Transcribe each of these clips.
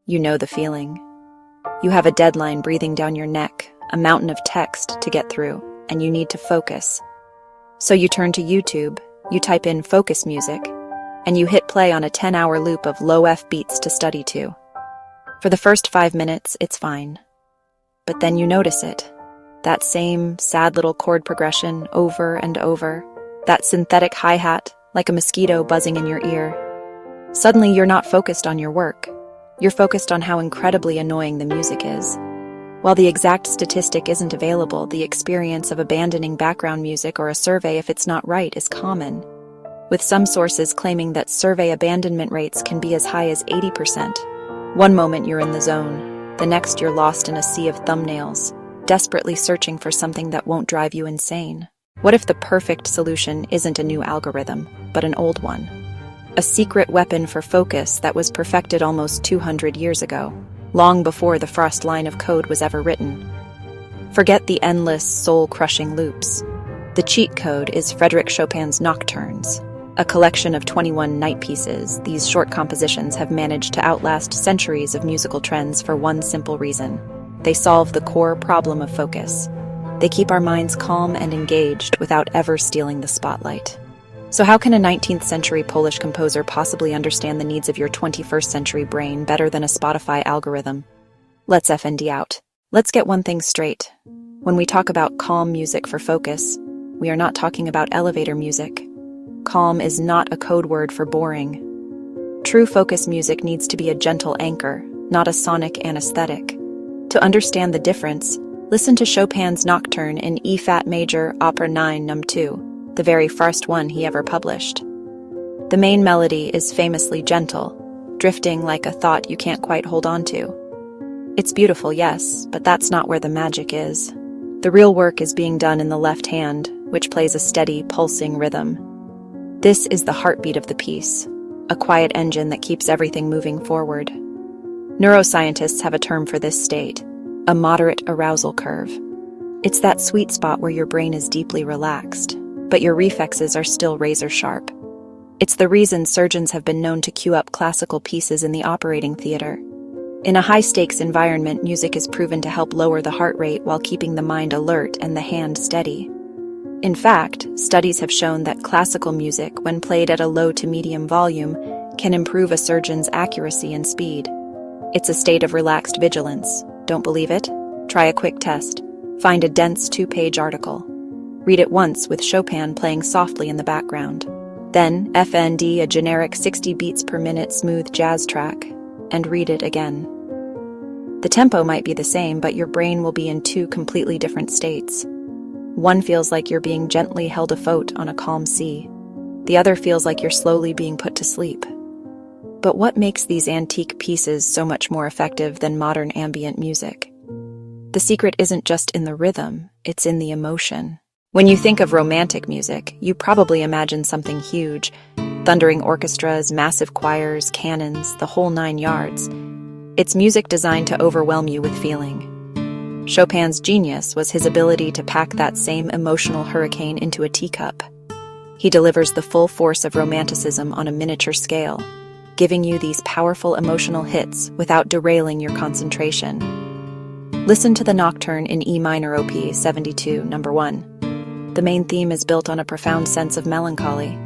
You know the feeling. You have a deadline breathing down your neck, a mountain of text to get through, and you need to focus. So you turn to YouTube, you type in focus music, and you hit play on a 10-hour loop of low-F beats to study to. For the first 5 minutes, it's fine. But then you notice it. That same sad little chord progression over and over. That synthetic hi-hat, like a mosquito buzzing in your ear. Suddenly, you're not focused on your work. You're focused on how incredibly annoying the music is. While the exact statistic isn't available, the experience of abandoning background music or a survey if it's not right is common, with some sources claiming that survey abandonment rates can be as high as 80%. One moment you're in the zone, the next you're lost in a sea of thumbnails, desperately searching for something that won't drive you insane. What if the perfect solution isn't a new algorithm, but an old one? A secret weapon for focus that was perfected almost 200 years ago, long before the first line of code was ever written. Forget the endless, soul-crushing loops. The cheat code is Frédéric Chopin's Nocturnes, a collection of 21 night pieces. These short compositions have managed to outlast centuries of musical trends for one simple reason. They solve the core problem of focus. They keep our minds calm and engaged without ever stealing the spotlight. So how can a 19th century Polish composer possibly understand the needs of your 21st century brain better than a Spotify algorithm? Let's FND out. Let's get one thing straight. When we talk about calm music for focus, we are not talking about elevator music. Calm is not a code word for boring. True focus music needs to be a gentle anchor, not a sonic anesthetic. To understand the difference, listen to Chopin's Nocturne in E flat major, Opera 9, Num 2. The very first one he ever published. The main melody is famously gentle, drifting like a thought you can't quite hold on to. It's beautiful, yes, but that's not where the magic is. The real work is being done in the left hand, which plays a steady, pulsing rhythm. This is the heartbeat of the piece, a quiet engine that keeps everything moving forward. Neuroscientists have a term for this state, a moderate arousal curve. It's that sweet spot where your brain is deeply relaxed, but your reflexes are still razor sharp. It's the reason surgeons have been known to cue up classical pieces in the operating theater. In a high-stakes environment, music is proven to help lower the heart rate while keeping the mind alert and the hand steady. In fact, studies have shown that classical music, when played at a low to medium volume, can improve a surgeon's accuracy and speed. It's a state of relaxed vigilance. Don't believe it? Try a quick test. Find a dense 2-page article. Read it once with Chopin playing softly in the background. Then FND a generic 60 beats per minute smooth jazz track, and read it again. The tempo might be the same, but your brain will be in two completely different states. One feels like you're being gently held afloat on a calm sea. The other feels like you're slowly being put to sleep. But what makes these antique pieces so much more effective than modern ambient music? The secret isn't just in the rhythm, it's in the emotion. When you think of romantic music, you probably imagine something huge, thundering orchestras, massive choirs, cannons, the whole 9 yards. It's music designed to overwhelm you with feeling. Chopin's genius was his ability to pack that same emotional hurricane into a teacup. He delivers the full force of romanticism on a miniature scale, giving you these powerful emotional hits without derailing your concentration. Listen to the Nocturne in E minor Op. 72, number 1. The main theme is built on a profound sense of melancholy.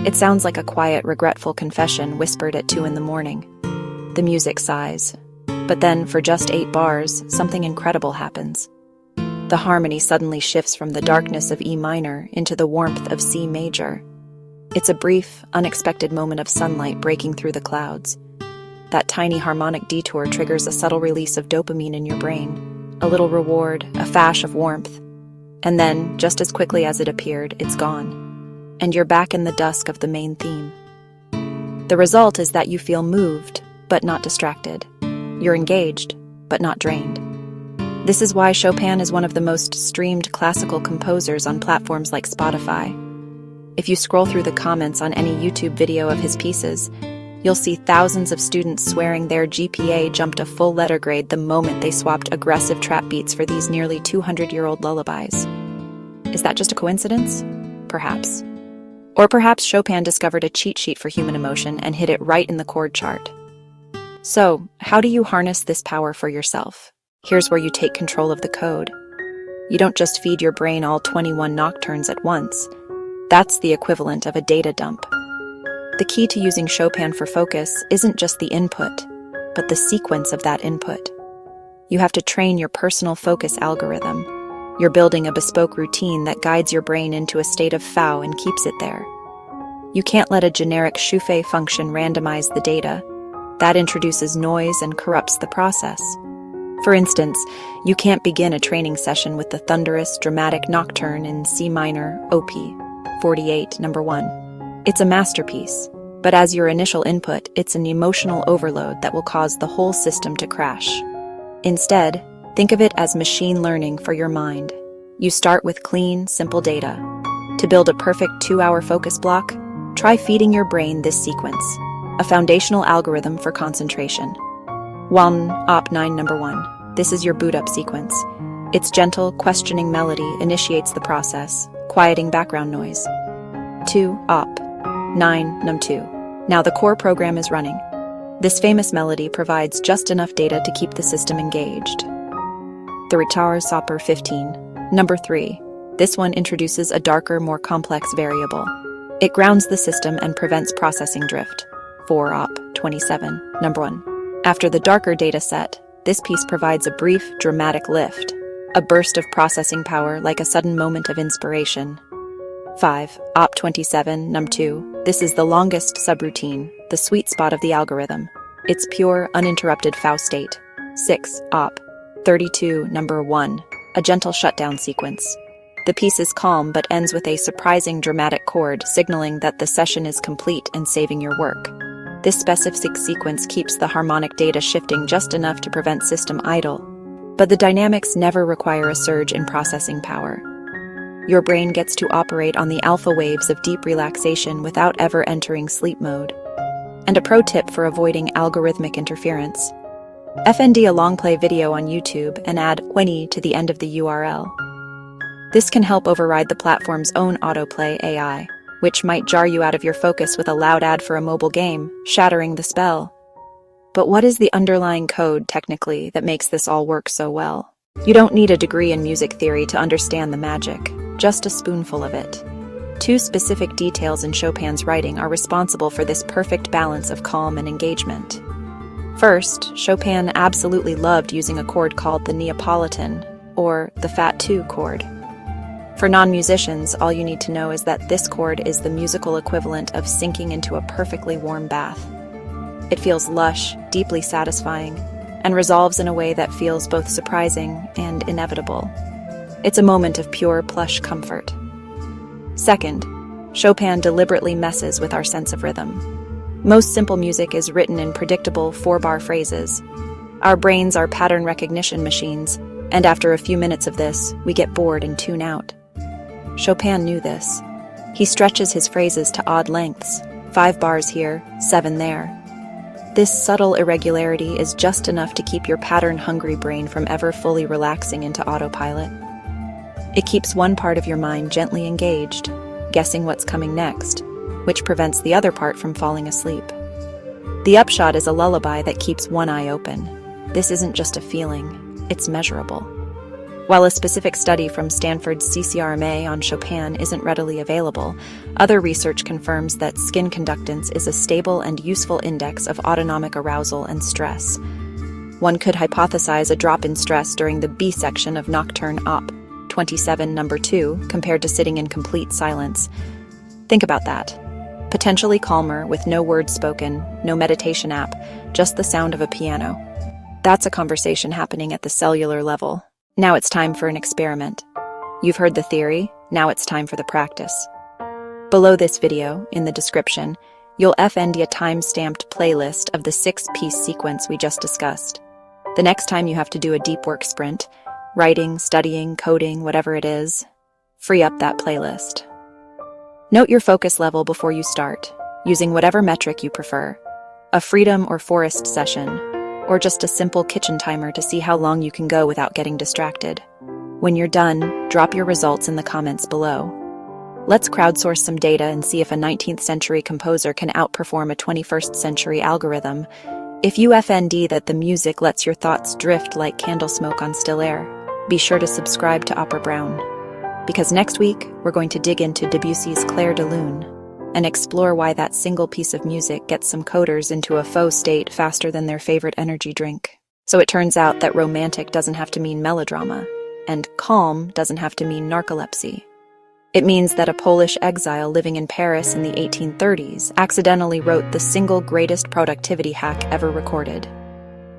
It sounds like a quiet, regretful confession whispered at 2 a.m. The music sighs. But then, for just 8 bars, something incredible happens. The harmony suddenly shifts from the darkness of E minor into the warmth of C major. It's a brief, unexpected moment of sunlight breaking through the clouds. That tiny harmonic detour triggers a subtle release of dopamine in your brain, a little reward, a flash of warmth. And then, just as quickly as it appeared, it's gone. And you're back in the dusk of the main theme. The result is that you feel moved, but not distracted. You're engaged, but not drained. This is why Chopin is one of the most streamed classical composers on platforms like Spotify. If you scroll through the comments on any YouTube video of his pieces, you'll see thousands of students swearing their GPA jumped a full letter grade the moment they swapped aggressive trap beats for these nearly 200-year-old lullabies. Is that just a coincidence? Perhaps. Or perhaps Chopin discovered a cheat sheet for human emotion and hit it right in the chord chart. So, how do you harness this power for yourself? Here's where you take control of the code. You don't just feed your brain all 21 nocturnes at once. That's the equivalent of a data dump. The key to using Chopin for focus isn't just the input, but the sequence of that input. You have to train your personal focus algorithm. You're building a bespoke routine that guides your brain into a state of FOW and keeps it there. You can't let a generic Chopin function randomize the data. That introduces noise and corrupts the process. For instance, you can't begin a training session with the thunderous, dramatic nocturne in C minor, OP 48, number 1. It's a masterpiece, but as your initial input, it's an emotional overload that will cause the whole system to crash. Instead, think of it as machine learning for your mind. You start with clean, simple data. To build a perfect 2-hour focus block, try feeding your brain this sequence, a foundational algorithm for concentration. 1. Op 9, number 1. This is your boot-up sequence. Its gentle, questioning melody initiates the process, quieting background noise. 2. Op 9, num 2. Now the core program is running. This famous melody provides just enough data to keep the system engaged. The Retard Sopper 15, number 3. This one introduces a darker, more complex variable. It grounds the system and prevents processing drift. 4. Op 27, number 1. After the darker data set, this piece provides a brief, dramatic lift, a burst of processing power like a sudden moment of inspiration. 5. Op 27, num 2. This is the longest subroutine, the sweet spot of the algorithm. It's pure, uninterrupted FOW state. 6. Op 32, number 1. A gentle shutdown sequence. The piece is calm but ends with a surprising dramatic chord, signaling that the session is complete and saving your work. This specific sequence keeps the harmonic data shifting just enough to prevent system idle. But the dynamics never require a surge in processing power. Your brain gets to operate on the alpha waves of deep relaxation without ever entering sleep mode. And a pro tip for avoiding algorithmic interference. FND a long play video on YouTube and add "When" to the end of the URL. This can help override the platform's own autoplay AI, which might jar you out of your focus with a loud ad for a mobile game, shattering the spell. But what is the underlying code, technically, that makes this all work so well? You don't need a degree in music theory to understand the magic, just a spoonful of it. 2 specific details in Chopin's writing are responsible for this perfect balance of calm and engagement. First, Chopin absolutely loved using a chord called the Neapolitan, or the Fat 2 chord. For non-musicians, all you need to know is that this chord is the musical equivalent of sinking into a perfectly warm bath. It feels lush, deeply satisfying, and resolves in a way that feels both surprising and inevitable. It's a moment of pure, plush comfort. Second, Chopin deliberately messes with our sense of rhythm. Most simple music is written in predictable 4-bar phrases. Our brains are pattern recognition machines, and after a few minutes of this, we get bored and tune out. Chopin knew this. He stretches his phrases to odd lengths, 5 bars here, 7 there. This subtle irregularity is just enough to keep your pattern-hungry brain from ever fully relaxing into autopilot. It keeps one part of your mind gently engaged, guessing what's coming next, which prevents the other part from falling asleep. The upshot is a lullaby that keeps one eye open. This isn't just a feeling, it's measurable. While a specific study from Stanford's CCRMA on Chopin isn't readily available, other research confirms that skin conductance is a stable and useful index of autonomic arousal and stress. One could hypothesize a drop in stress during the B section of Nocturne Op 27, number 2, compared to sitting in complete silence. Think about that. Potentially calmer, with no words spoken, no meditation app, just the sound of a piano. That's a conversation happening at the cellular level. Now it's time for an experiment. You've heard the theory, now it's time for the practice. Below this video, in the description, you'll find a time-stamped playlist of the 6-piece sequence we just discussed. The next time you have to do a deep work sprint, writing, studying, coding, whatever it is, free up that playlist. Note your focus level before you start, using whatever metric you prefer. A freedom or forest session, or just a simple kitchen timer to see how long you can go without getting distracted. When you're done, drop your results in the comments below. Let's crowdsource some data and see if a 19th century composer can outperform a 21st century algorithm. If you FND that the music lets your thoughts drift like candle smoke on still air, be sure to subscribe to Opera Brownn. Because next week, we're going to dig into Debussy's Clair de Lune and explore why that single piece of music gets some coders into a faux state faster than their favorite energy drink. So it turns out that romantic doesn't have to mean melodrama, and calm doesn't have to mean narcolepsy. It means that a Polish exile living in Paris in the 1830s accidentally wrote the single greatest productivity hack ever recorded.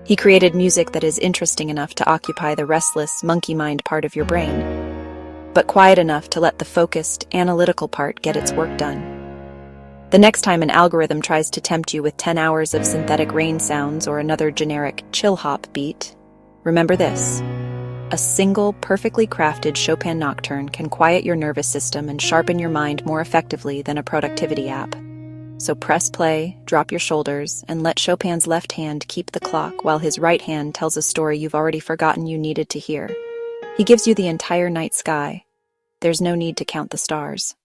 He created music that is interesting enough to occupy the restless, monkey mind part of your brain, but quiet enough to let the focused, analytical part get its work done. The next time an algorithm tries to tempt you with 10 hours of synthetic rain sounds or another generic chill-hop beat, remember this. A single, perfectly crafted Chopin Nocturne can quiet your nervous system and sharpen your mind more effectively than a productivity app. So press play, drop your shoulders, and let Chopin's left hand keep the clock while his right hand tells a story you've already forgotten you needed to hear. He gives you the entire night sky. There's no need to count the stars.